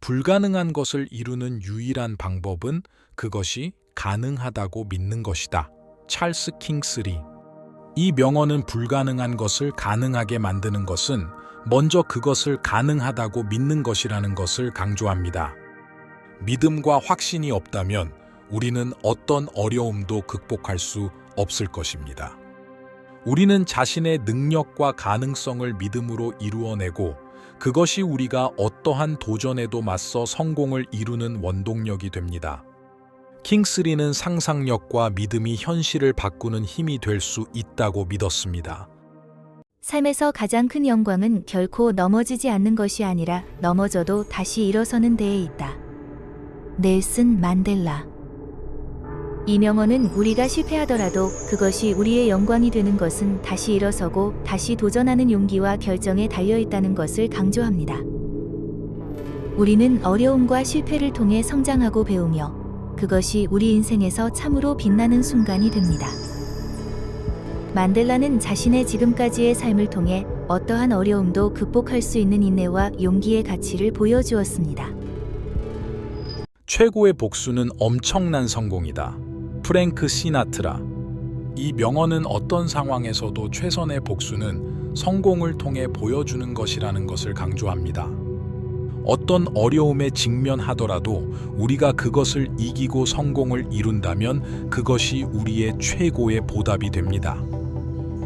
불가능한 것을 이루는 유일한 방법은 그것이 가능하다고 믿는 것이다. 찰스 킹스리. 이 명언은 불가능한 것을 가능하게 만드는 것은 먼저 그것을 가능하다고 믿는 것이라는 것을 강조합니다. 믿음과 확신이 없다면 우리는 어떤 어려움도 극복할 수 없을 것입니다. 우리는 자신의 능력과 가능성을 믿음으로 이루어내고 그것이 우리가 어떠한 도전에도 맞서 성공을 이루는 원동력이 됩니다. 킹스리는 상상력과 믿음이 현실을 바꾸는 힘이 될 수 있다고 믿었습니다. 삶에서 가장 큰 영광은 결코 넘어지지 않는 것이 아니라 넘어져도 다시 일어서는 데에 있다. 넬슨 만델라. 이 명언은 우리가 실패하더라도 그것이 우리의 영광이 되는 것은 다시 일어서고 다시 도전하는 용기와 결정에 달려 있다는 것을 강조합니다. 우리는 어려움과 실패를 통해 성장하고 배우며 그것이 우리 인생에서 참으로 빛나는 순간이 됩니다. 만델라는 자신의 지금까지의 삶을 통해 어떠한 어려움도 극복할 수 있는 인내와 용기의 가치를 보여주었습니다. 최고의 복수는 엄청난 성공이다. 프랭크 시나트라. 이 명언은 어떤 상황에서도 최선의 복수는 성공을 통해 보여주는 것이라는 것을 강조합니다. 어떤 어려움에 직면하더라도 우리가 그것을 이기고 성공을 이룬다면 그것이 우리의 최고의 보답이 됩니다.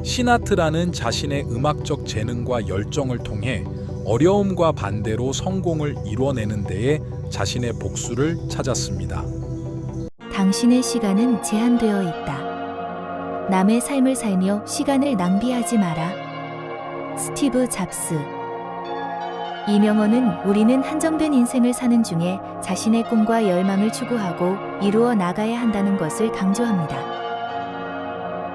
시나트라는 자신의 음악적 재능과 열정을 통해 어려움과 반대로 성공을 이뤄내는 데에 자신의 복수를 찾았습니다. 당신의 시간은 제한되어 있다. 남의 삶을 살며 시간을 낭비하지 마라. 스티브 잡스. 이 명언은 우리는 한정된 인생을 사는 중에 자신의 꿈과 열망을 추구하고 이루어 나가야 한다는 것을 강조합니다.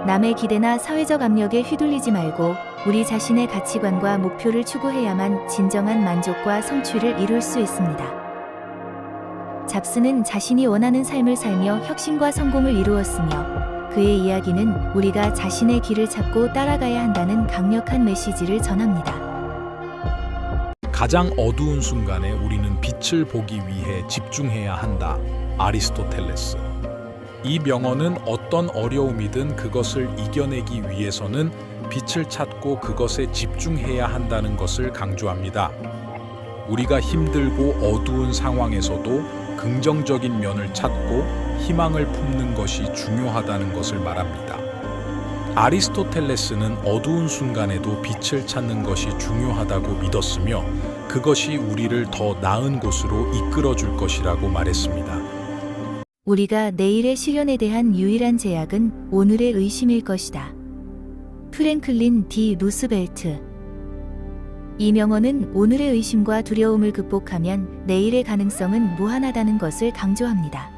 남의 기대나 사회적 압력에 휘둘리지 말고 우리 자신의 가치관과 목표를 추구해야만 진정한 만족과 성취를 이룰 수 있습니다. 잡스는 자신이 원하는 삶을 살며 혁신과 성공을 이루었으며 그의 이야기는 우리가 자신의 길을 찾고 따라가야 한다는 강력한 메시지를 전합니다. 가장 어두운 순간에 우리는 빛을 보기 위해 집중해야 한다. 아리스토텔레스. 이 명언은 어떤 어려움이든 그것을 이겨내기 위해서는 빛을 찾고 그것에 집중해야 한다는 것을 강조합니다. 우리가 힘들고 어두운 상황에서도 긍정적인 면을 찾고 희망을 품는 것이 중요하다는 것을 말합니다. 아리스토텔레스는 어두운 순간에도 빛을 찾는 것이 중요하다고 믿었으며 그것이 우리를 더 나은 곳으로 이끌어 줄 것이라고 말했습니다. 우리가 내일의 실현에 대한 유일한 제약은 오늘의 의심일 것이다. 프랭클린 디 루스벨트. 이 명언은 오늘의 의심과 두려움을 극복하면 내일의 가능성은 무한하다는 것을 강조합니다.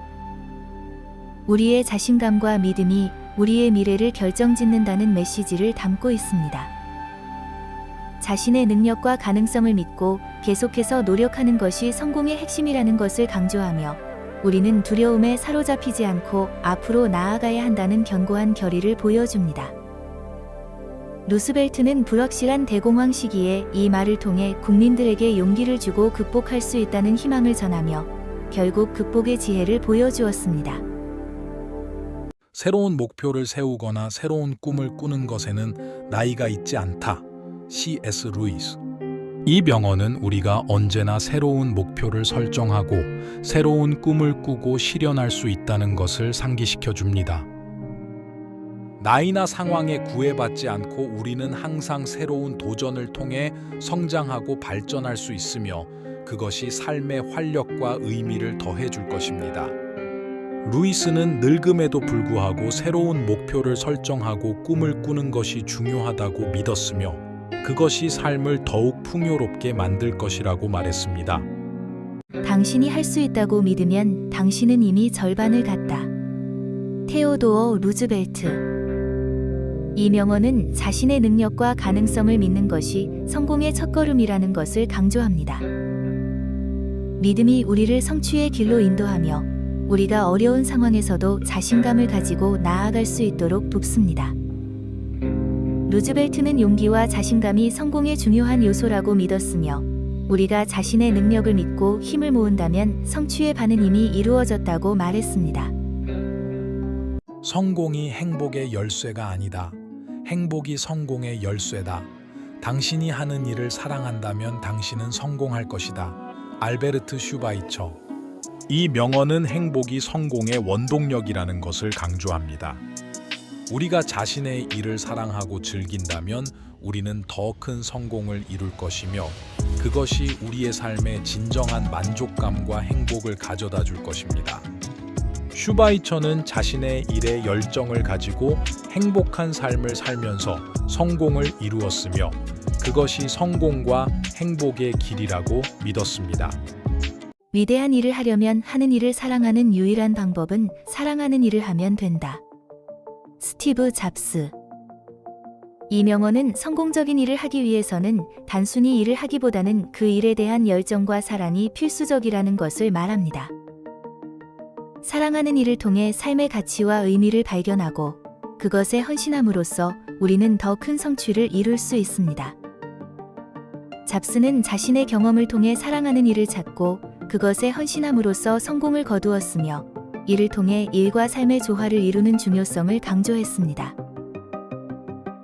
우리의 자신감과 믿음이 우리의 미래를 결정짓는다는 메시지를 담고 있습니다. 자신의 능력과 가능성을 믿고 계속해서 노력하는 것이 성공의 핵심이라는 것을 강조하며 우리는 두려움에 사로잡히지 않고 앞으로 나아가야 한다는 견고한 결의를 보여줍니다. 루스벨트는 불확실한 대공황 시기에 이 말을 통해 국민들에게 용기를 주고 극복할 수 있다는 희망을 전하며 결국 극복의 지혜를 보여주었습니다. 새로운 목표를 세우거나 새로운 꿈을 꾸는 것에는 나이가 있지 않다. C.S. 루이스. 이 명언은 우리가 언제나 새로운 목표를 설정하고 새로운 꿈을 꾸고 실현할 수 있다는 것을 상기시켜 줍니다. 나이나 상황에 구애받지 않고 우리는 항상 새로운 도전을 통해 성장하고 발전할 수 있으며 그것이 삶의 활력과 의미를 더해줄 것입니다. 루이스는 늙음에도 불구하고 새로운 목표를 설정하고 꿈을 꾸는 것이 중요하다고 믿었으며 그것이 삶을 더욱 풍요롭게 만들 것이라고 말했습니다. 당신이 할 수 있다고 믿으면 당신은 이미 절반을 갔다. 테오도어 루즈벨트. 이 명언은 자신의 능력과 가능성을 믿는 것이 성공의 첫걸음이라는 것을 강조합니다. 믿음이 우리를 성취의 길로 인도하며 우리가 어려운 상황에서도 자신감을 가지고 나아갈 수 있도록 돕습니다. 루즈벨트는 용기와 자신감이 성공의 중요한 요소라고 믿었으며 우리가 자신의 능력을 믿고 힘을 모은다면 성취의 반은 이미 이루어졌다고 말했습니다. 성공이 행복의 열쇠가 아니다. 행복이 성공의 열쇠다. 당신이 하는 일을 사랑한다면 당신은 성공할 것이다. 알베르트 슈바이처. 이 명언은 행복이 성공의 원동력이라는 것을 강조합니다. 우리가 자신의 일을 사랑하고 즐긴다면 우리는 더 큰 성공을 이룰 것이며 그것이 우리의 삶에 진정한 만족감과 행복을 가져다 줄 것입니다. 슈바이처는 자신의 일에 열정을 가지고 행복한 삶을 살면서 성공을 이루었으며 그것이 성공과 행복의 길이라고 믿었습니다. 위대한 일을 하려면 하는 일을 사랑하는 유일한 방법은 사랑하는 일을 하면 된다. 스티브 잡스. 이 명언은 성공적인 일을 하기 위해서는 단순히 일을 하기보다는 그 일에 대한 열정과 사랑이 필수적이라는 것을 말합니다. 사랑하는 일을 통해 삶의 가치와 의미를 발견하고 그것에 헌신함으로써 우리는 더 큰 성취를 이룰 수 있습니다. 잡스는 자신의 경험을 통해 사랑하는 일을 찾고 그것에 헌신함으로써 성공을 거두었으며 이를 통해 일과 삶의 조화를 이루는 중요성을 강조했습니다.